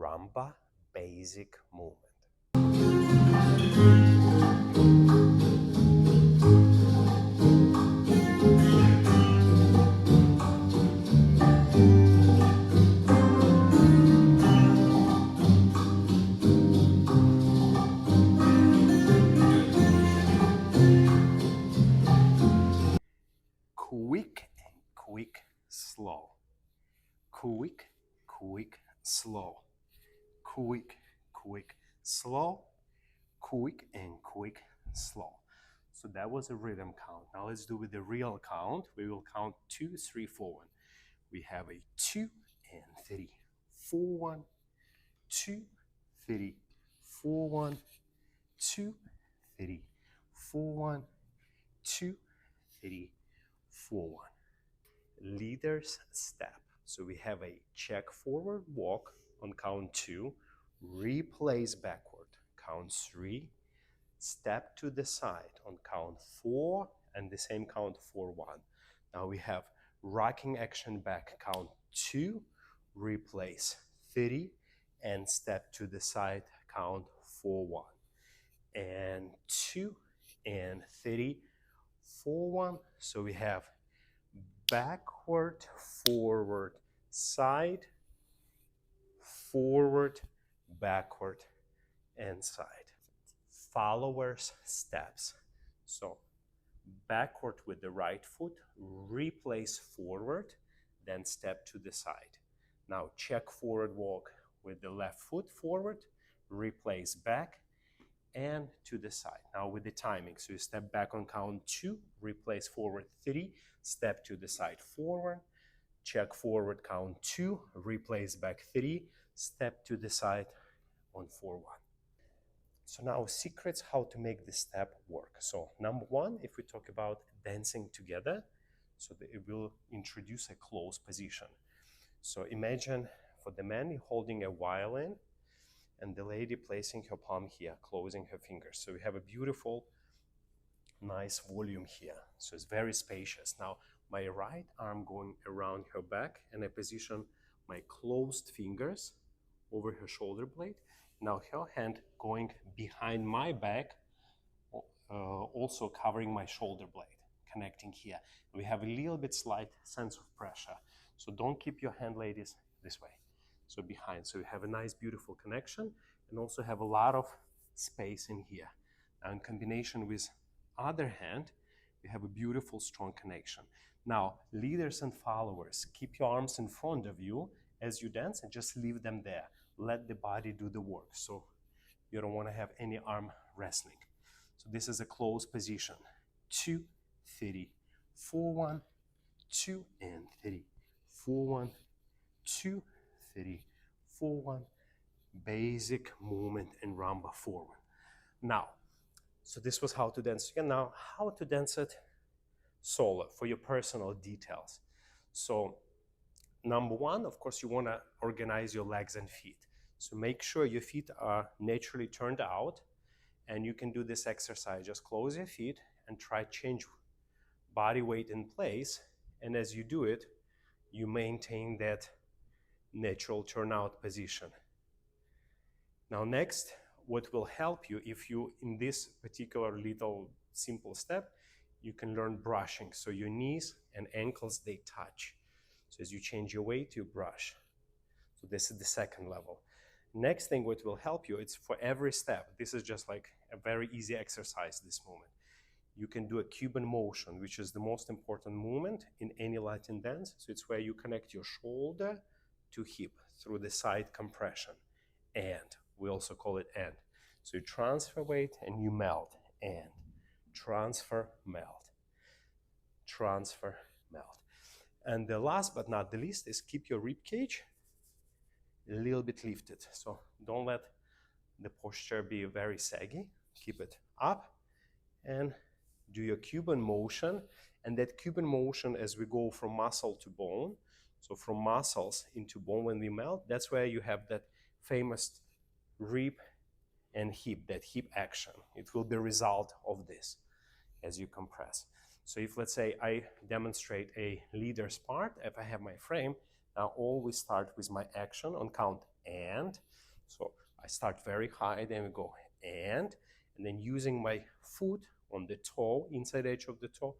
Rumba Basic movement. Quick and quick, slow. Quick, quick, slow. Quick, quick, slow. Quick and quick, slow. So that was a rhythm count. Now let's do with the real count. We will count 2, 3, 4, 1. We have a 2 and 3, 4, 1, 2, 3, 4, 1, 2, 3, 4, 1, 2, 3, 4, 1. Leader's step. So we have a check forward walk on count 2, replace backward, count 3, step to the side on count 4, and the same count 4, 1. Now we have rocking action back, count 2, replace 3, and step to the side, count 4, 1. And 2 and 3, 4, 1. So we have backward, forward, side, forward, backward, and side. Followers steps. So backward with the right foot, replace forward, then step to the side. Now check forward walk with the left foot forward, replace back, and to the side. Now with the timing, so you step back on count 2, replace forward 3, step to the side forward, check forward count 2, replace back 3, step to the side on 4, 1. So now secrets how to make this step work. So number 1, if we talk about dancing together, so it will introduce a close position. So imagine for the man holding a violin and the lady placing her palm here, closing her fingers. So we have a beautiful, nice volume here. So it's very spacious. Now my right arm going around her back, and I position my closed fingers over her shoulder blade. Now her hand going behind my back, also covering my shoulder blade, connecting here. We have a little bit slight sense of pressure. So don't keep your hand, ladies, this way. So behind. So you have a nice, beautiful connection, and also have a lot of space in here. Now in combination with other hand, we have a beautiful, strong connection. Now, leaders and followers, keep your arms in front of you as you dance and just leave them there. Let the body do the work. So you don't want to have any arm wrestling. So this is a closed position. 2, 3, 4, 1, 2, and 3, 4, 1, 2, 3, 4, 1. Basic movement in rumba forward. Now, so this was how to dance again. Now, how to dance it solo for your personal details. So number 1, of course, you want to organize your legs and feet. So make sure your feet are naturally turned out, and you can do this exercise. Just close your feet and try change body weight in place. And as you do it, you maintain that natural turnout position. Now next, what will help you, if you, in this particular little simple step, you can learn brushing. So your knees and ankles, they touch. So as you change your weight, you brush. So this is the second level. Next thing what will help you, it's for every step. This is just like a very easy exercise this moment. You can do a Cuban motion, which is the most important movement in any Latin dance. So it's where you connect your shoulder to hip through the side compression. And we also call it and. So you transfer weight and you melt, and transfer, melt, transfer, melt. And the last but not the least is keep your rib cage a little bit lifted. So don't let the posture be very saggy. Keep it up and do your Cuban motion. And that Cuban motion, as we go from muscle to bone, so from muscles into bone when we melt, that's where you have that famous rib and hip, that hip action. It will be a result of this as you compress. So if, let's say, I demonstrate a leader's part, if I have my frame, Now always start with my action on count and. So I start very high, then we go and then using my foot on the toe, inside edge of the toe,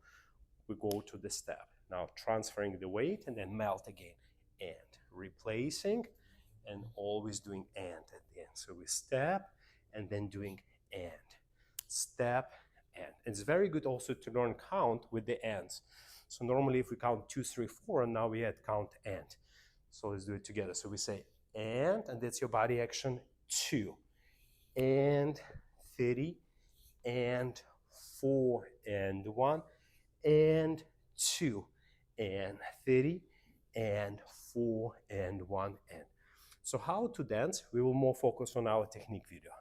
we go to the step. Now transferring the weight and then melt again and replacing and always doing and at the end. So we step and then doing and step and. It's very good also to learn count with the ands. So normally if we count 2, 3, 4, and now we had count and. So let's do it together. So we say and that's your body action 2 and 30 and 4 and 1 and 2 and 30 and 4 and 1 and. So how to dance, we will more focus on our technique video.